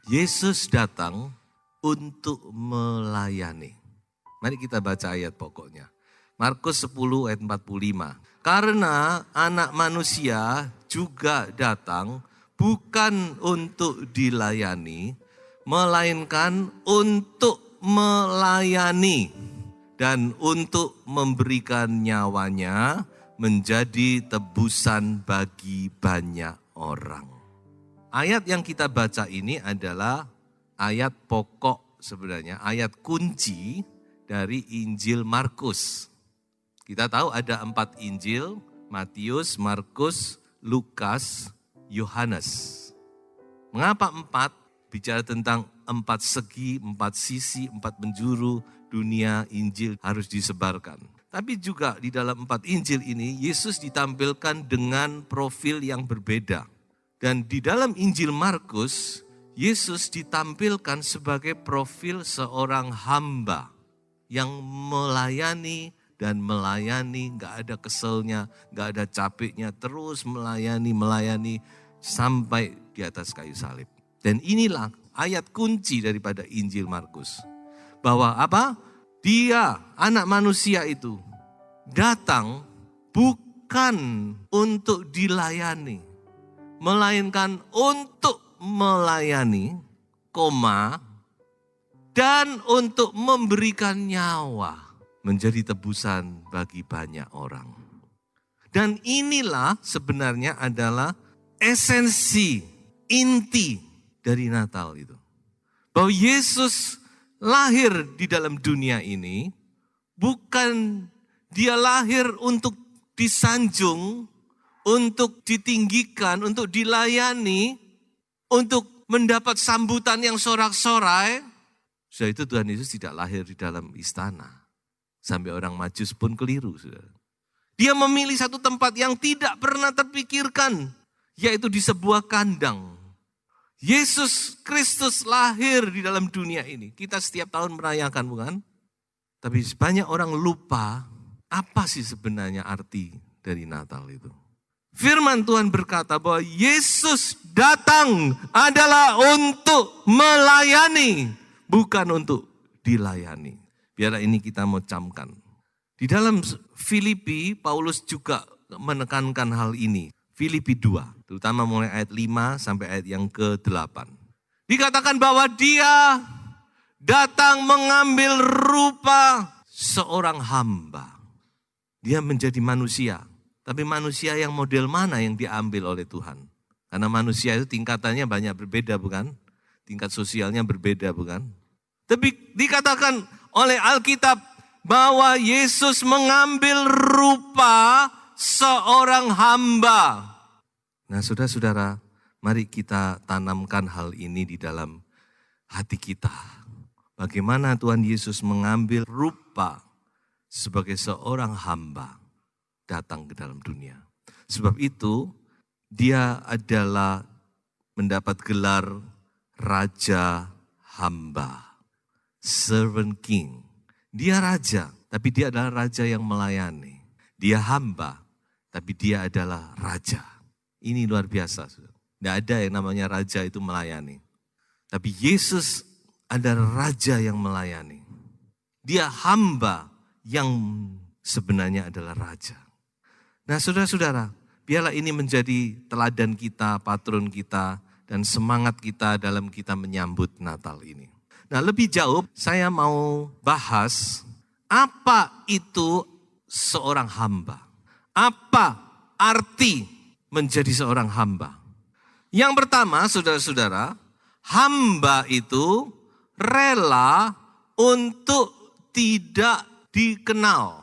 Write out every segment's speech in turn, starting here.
Yesus datang untuk melayani. Mari kita baca ayat pokoknya. Markus 10 ayat 45. Karena anak manusia juga datang bukan untuk dilayani, melainkan untuk melayani dan untuk memberikan nyawanya menjadi tebusan bagi banyak orang. Ayat yang kita baca ini adalah ayat pokok sebenarnya, ayat kunci dari Injil Markus. Kita tahu ada 4 Injil, Matius, Markus, Lukas, Yohanes. Mengapa 4? Bicara tentang 4 segi, 4 sisi, 4 penjuru dunia Injil harus disebarkan. Tapi juga di dalam 4 Injil ini, Yesus ditampilkan dengan profil yang berbeda. Dan di dalam Injil Markus, Yesus ditampilkan sebagai profil seorang hamba yang melayani dan melayani, gak ada keselnya, gak ada capeknya, terus melayani sampai di atas kayu salib. Dan inilah ayat kunci daripada Injil Markus. Bahwa apa? Dia, anak manusia itu, datang bukan untuk dilayani, melainkan untuk melayani, dan untuk memberikan nyawa menjadi tebusan bagi banyak orang. Dan inilah sebenarnya adalah esensi, inti dari Natal itu. Bahwa Yesus lahir di dalam dunia ini, bukan dia lahir untuk disanjung, untuk ditinggikan, untuk dilayani, untuk mendapat sambutan yang sorak-sorai. Sudah itu Tuhan Yesus tidak lahir di dalam istana. Sampai orang Majus pun keliru. Saudara. Dia memilih satu tempat yang tidak pernah terpikirkan, yaitu di sebuah kandang. Yesus Kristus lahir di dalam dunia ini. Kita setiap tahun merayakan, bukan? Tapi banyak orang lupa apa sih sebenarnya arti dari Natal itu. Firman Tuhan berkata bahwa Yesus datang adalah untuk melayani, bukan untuk dilayani. Biarlah ini kita mau camkan. Di dalam Filipi, Paulus juga menekankan hal ini. Filipi 2, terutama mulai ayat 5 sampai ayat yang ke-8. Dikatakan bahwa dia datang mengambil rupa seorang hamba. Dia menjadi manusia. Tapi manusia yang model mana yang diambil oleh Tuhan? Karena manusia itu tingkatannya banyak berbeda, bukan? Tingkat sosialnya berbeda, bukan? Tapi dikatakan oleh Alkitab bahwa Yesus mengambil rupa seorang hamba. Nah, saudara-saudara, mari kita tanamkan hal ini di dalam hati kita. Bagaimana Tuhan Yesus mengambil rupa sebagai seorang hamba datang ke dalam dunia. Sebab itu, dia adalah mendapat gelar Raja Hamba. Servant King. Dia raja, tapi dia adalah raja yang melayani. Dia hamba, tapi dia adalah raja. Ini luar biasa. Tidak ada yang namanya raja itu melayani. Tapi Yesus adalah raja yang melayani. Dia hamba yang sebenarnya adalah raja. Nah, saudara-saudara, biarlah ini menjadi teladan kita, patron kita, dan semangat kita dalam kita menyambut Natal ini. Nah, lebih jauh saya mau bahas apa itu seorang hamba. Apa arti menjadi seorang hamba? Yang pertama, saudara-saudara, hamba itu rela untuk tidak dikenal.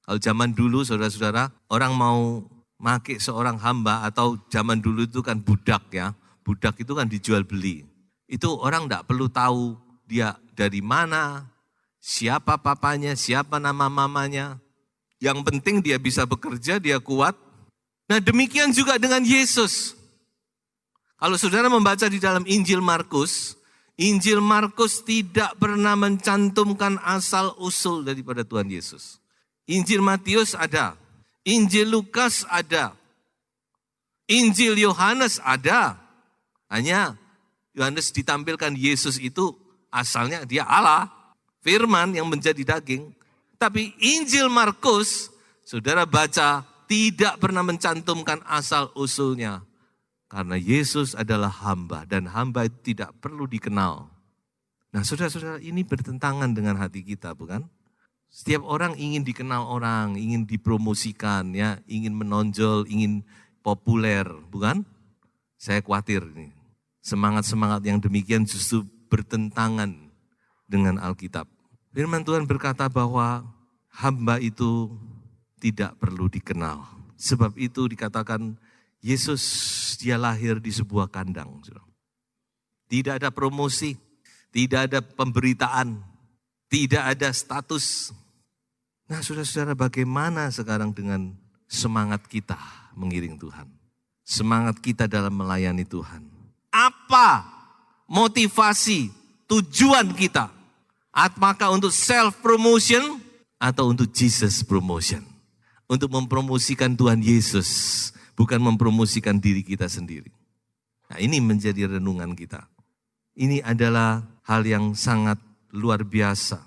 Kalau zaman dulu, saudara-saudara, orang mau make seorang hamba atau zaman dulu itu kan budak ya. Budak itu kan dijual beli. Itu orang tidak perlu tahu dia dari mana, siapa papanya, siapa nama mamanya. Yang penting dia bisa bekerja, dia kuat. Nah, demikian juga dengan Yesus. Kalau saudara membaca di dalam Injil Markus tidak pernah mencantumkan asal-usul daripada Tuhan Yesus. Injil Matius ada, Injil Lukas ada, Injil Yohanes ada. Hanya Yohanes ditampilkan Yesus itu asalnya dia Allah, firman yang menjadi daging. Tapi Injil Markus, saudara baca, tidak pernah mencantumkan asal-usulnya. Karena Yesus adalah hamba dan hamba itu tidak perlu dikenal. Nah saudara-saudara, ini bertentangan dengan hati kita, bukan? Setiap orang ingin dikenal orang, ingin dipromosikan, ya, ingin menonjol, ingin populer, bukan? Saya khawatir nih, semangat-semangat yang demikian justru bertentangan dengan Alkitab. Firman Tuhan berkata bahwa hamba itu tidak perlu dikenal. Sebab itu dikatakan Yesus dia lahir di sebuah kandang. Tidak ada promosi, tidak ada pemberitaan, tidak ada status. Nah saudara-saudara, bagaimana sekarang dengan semangat kita mengiring Tuhan? Semangat kita dalam melayani Tuhan. Apa motivasi, tujuan kita? Apakah untuk self-promotion atau untuk Jesus promotion? Untuk mempromosikan Tuhan Yesus, bukan mempromosikan diri kita sendiri. Nah ini menjadi renungan kita. Ini adalah hal yang sangat luar biasa.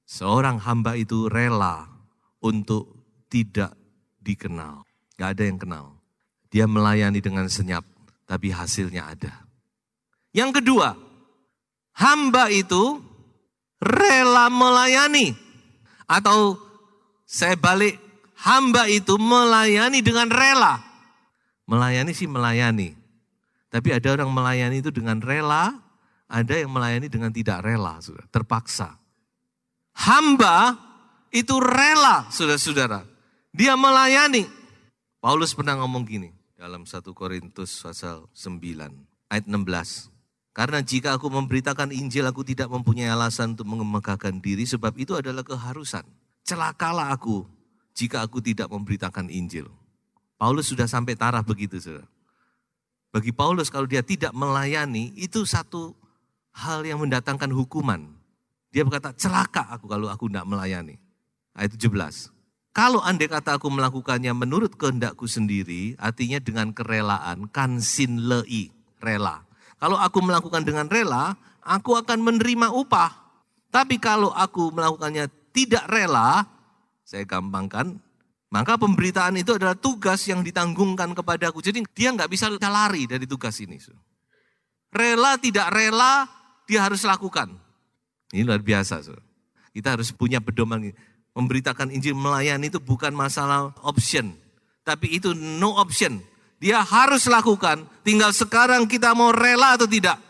Seorang hamba itu rela untuk tidak dikenal. Gak ada yang kenal. Dia melayani dengan senyap, tapi hasilnya ada. Yang kedua, hamba itu rela melayani. Atau saya balik, hamba itu melayani dengan rela. Melayani sih melayani. Tapi ada orang melayani itu dengan rela, ada yang melayani dengan tidak rela, saudara, terpaksa. Hamba itu rela, saudara-saudara. Dia melayani. Paulus pernah ngomong gini dalam 1 Korintus pasal 9 ayat 16. Karena jika aku memberitakan Injil, aku tidak mempunyai alasan untuk mengemegahkan diri, sebab itu adalah keharusan. Celakalah aku jika aku tidak memberitakan Injil. Paulus sudah sampai taraf begitu, saudara. Bagi Paulus kalau dia tidak melayani, itu satu hal yang mendatangkan hukuman. Dia berkata, celaka aku kalau aku tidak melayani. Ayat 17. Kalau andai kata aku melakukannya menurut kehendakku sendiri, artinya dengan kerelaan, kansin lei, rela. Kalau aku melakukan dengan rela, aku akan menerima upah. Tapi kalau aku melakukannya tidak rela, saya gampangkan, maka pemberitaan itu adalah tugas yang ditanggungkan kepadaku. Jadi dia nggak bisa lari dari tugas ini. Rela tidak rela, dia harus lakukan. Ini luar biasa. Kita harus punya pedoman ini. Memberitakan Injil, melayani itu bukan masalah option. Tapi itu no option. Dia harus lakukan. Tinggal sekarang kita mau rela atau tidak.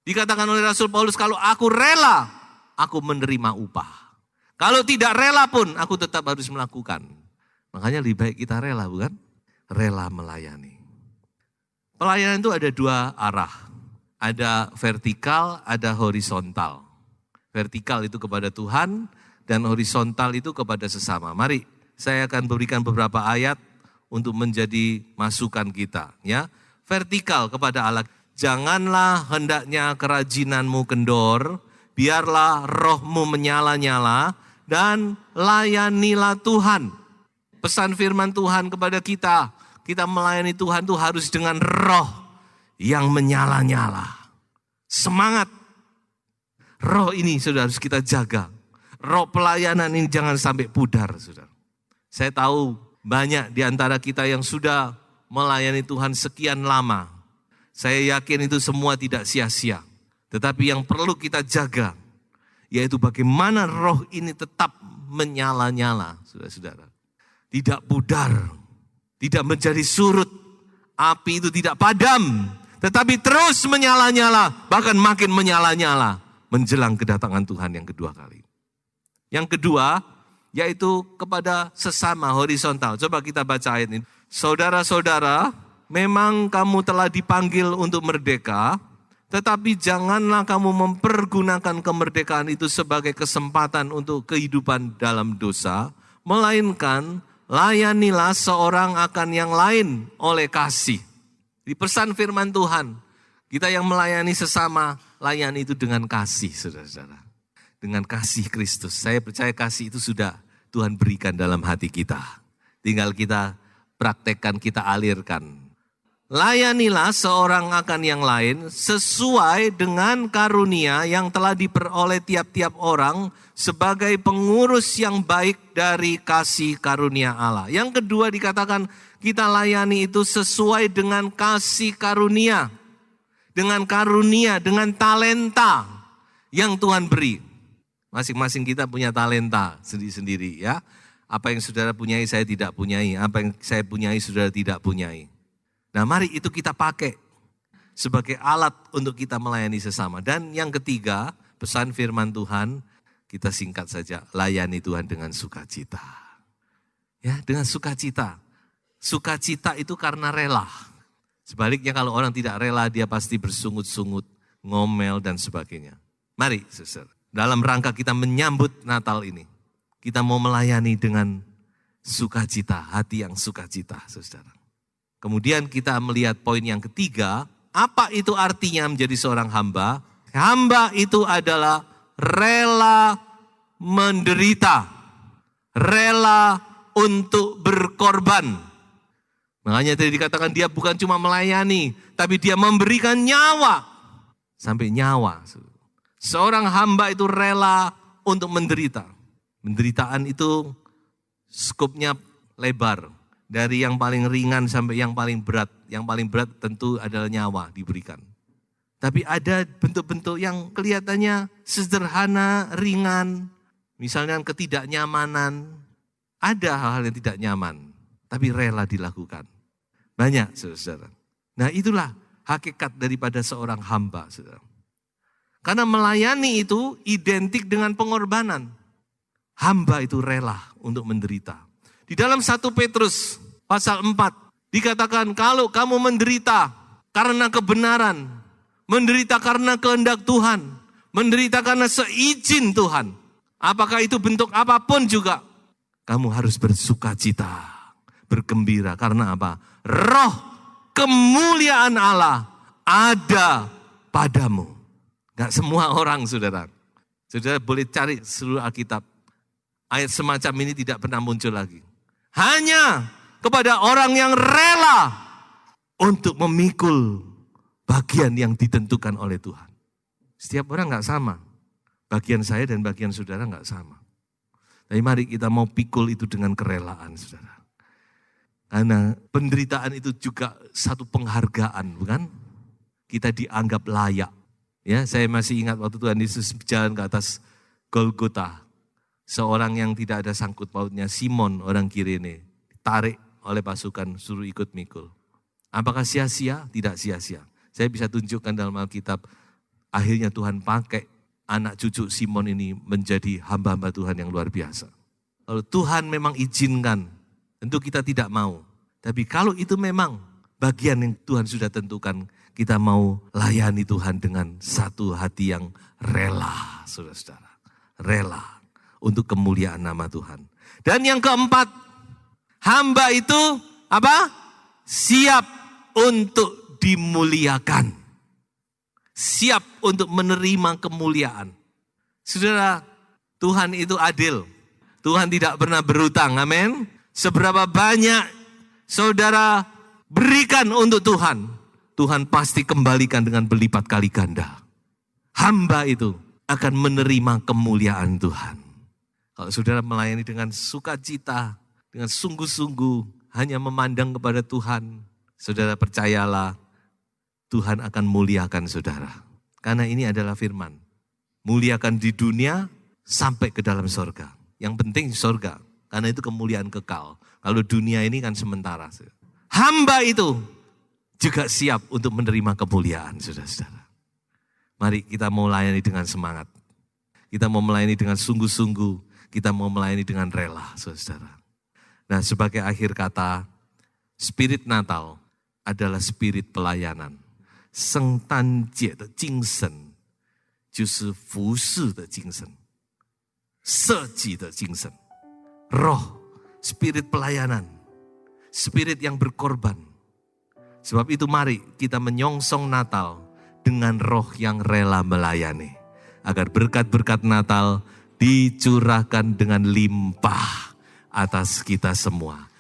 Dikatakan oleh Rasul Paulus, kalau aku rela, aku menerima upah. Kalau tidak rela pun, aku tetap harus melakukan. Makanya lebih baik kita rela, bukan? Rela melayani. Pelayanan itu ada dua arah. Ada vertikal, ada horizontal. Vertikal itu kepada Tuhan, dan horizontal itu kepada sesama. Mari saya akan berikan beberapa ayat untuk menjadi masukan kita. Ya, vertikal kepada Allah. Janganlah hendaknya kerajinanmu kendor, biarlah rohmu menyala-nyala, dan layanilah Tuhan. Pesan firman Tuhan kepada kita, kita melayani Tuhan itu harus dengan roh yang menyala-nyala. Semangat. Roh ini sudah harus kita jaga. Roh pelayanan ini jangan sampai pudar, saudara. Saya tahu banyak di antara kita yang sudah melayani Tuhan sekian lama. Saya yakin itu semua tidak sia-sia. Tetapi yang perlu kita jaga, yaitu bagaimana roh ini tetap menyala-nyala, saudara-saudara. Tidak pudar, tidak menjadi surut. Api itu tidak padam, tetapi terus menyala-nyala, bahkan makin menyala-nyala menjelang kedatangan Tuhan yang kedua kali. Yang kedua, yaitu kepada sesama horizontal. Coba kita baca ayat ini. Saudara-saudara, memang kamu telah dipanggil untuk merdeka, tetapi janganlah kamu mempergunakan kemerdekaan itu sebagai kesempatan untuk kehidupan dalam dosa, melainkan layanilah seorang akan yang lain oleh kasih. Di pesan firman Tuhan, kita yang melayani sesama, layani itu dengan kasih, saudara-saudara. Dengan kasih Kristus. Saya percaya kasih itu sudah Tuhan berikan dalam hati kita. Tinggal kita praktekkan, kita alirkan. layanilah seorang akan yang lain sesuai dengan karunia yang telah diperoleh tiap-tiap orang sebagai pengurus yang baik dari kasih karunia Allah. Yang kedua dikatakan kita layani itu sesuai dengan kasih karunia. Dengan karunia, dengan talenta yang Tuhan beri. Masing-masing kita punya talenta sendiri-sendiri ya. Apa yang saudara punyai saya tidak punyai. Apa yang saya punyai saudara tidak punyai. Nah mari itu kita pakai sebagai alat untuk kita melayani sesama. Dan yang ketiga, pesan firman Tuhan, kita singkat saja, layani Tuhan dengan sukacita. Ya, dengan sukacita. Sukacita itu karena rela. Sebaliknya kalau orang tidak rela, dia pasti bersungut-sungut, ngomel dan sebagainya. Mari, saudara, dalam rangka kita menyambut Natal ini, kita mau melayani dengan sukacita, hati yang sukacita, saudara. Kemudian kita melihat poin yang ketiga, apa itu artinya menjadi seorang hamba? Hamba itu adalah rela menderita, rela untuk berkorban. Makanya tadi dikatakan dia bukan cuma melayani, tapi dia memberikan nyawa, sampai nyawa. Seorang hamba itu rela untuk menderita. Penderitaan itu skupnya lebar. Dari yang paling ringan sampai yang paling berat. Yang paling berat tentu adalah nyawa diberikan. Tapi ada bentuk-bentuk yang kelihatannya sederhana, ringan. Misalnya ketidaknyamanan. Ada hal-hal yang tidak nyaman. Tapi rela dilakukan. Banyak, saudara. Nah itulah hakikat daripada seorang hamba, saudara. Karena melayani itu identik dengan pengorbanan. Hamba itu rela untuk menderita. Di dalam 1 Petrus pasal 4 dikatakan kalau kamu menderita karena kebenaran, menderita karena kehendak Tuhan, menderita karena seizin Tuhan, apakah itu bentuk apapun juga, kamu harus bersukacita, bergembira. Karena apa? Roh kemuliaan Allah ada padamu. Gak semua orang, saudara. Saudara boleh cari seluruh Alkitab. Ayat semacam ini tidak pernah muncul lagi. Hanya kepada orang yang rela untuk memikul bagian yang ditentukan oleh Tuhan. Setiap orang gak sama. Bagian saya dan bagian saudara gak sama. Tapi mari kita mau pikul itu dengan kerelaan, saudara. Karena penderitaan itu juga satu penghargaan, bukan? Kita dianggap layak. Ya, saya masih ingat waktu Tuhan Yesus berjalan ke atas Golgota. Seorang yang tidak ada sangkut pautnya, Simon orang Kirene, ditarik oleh pasukan, suruh ikut mikul. Apakah sia-sia? Tidak sia-sia. Saya bisa tunjukkan dalam Alkitab, akhirnya Tuhan pakai anak cucu Simon ini menjadi hamba-hamba Tuhan yang luar biasa. Kalau Tuhan memang izinkan, tentu kita tidak mau. Tapi kalau itu memang bagian yang Tuhan sudah tentukan, kita mau layani Tuhan dengan satu hati yang rela, saudara-saudara. Rela. Untuk kemuliaan nama Tuhan. Dan yang keempat, hamba itu apa? Siap untuk dimuliakan. Siap untuk menerima kemuliaan. Saudara, Tuhan itu adil. Tuhan tidak pernah berutang, amin. Seberapa banyak saudara berikan untuk Tuhan, Tuhan pasti kembalikan dengan berlipat kali ganda. Hamba itu akan menerima kemuliaan Tuhan. Kalau saudara melayani dengan sukacita, dengan sungguh-sungguh, hanya memandang kepada Tuhan, saudara percayalah, Tuhan akan muliakan saudara. Karena ini adalah firman. Muliakan di dunia sampai ke dalam sorga. Yang penting sorga, karena itu kemuliaan kekal. Kalau dunia ini kan sementara. Hamba itu juga siap untuk menerima kemuliaan, saudara-saudara. Mari kita mau melayani dengan semangat. Kita mau melayani dengan sungguh-sungguh. Kita mau melayani dengan rela, saudara. Nah, sebagai akhir kata, spirit Natal adalah spirit pelayanan. 圣诞节的精神就是服侍的精神，设计的精神。Roh, spirit pelayanan, spirit yang berkorban. Sebab itu mari kita menyongsong Natal dengan roh yang rela melayani. Agar berkat-berkat Natal dicurahkan dengan limpah atas kita semua.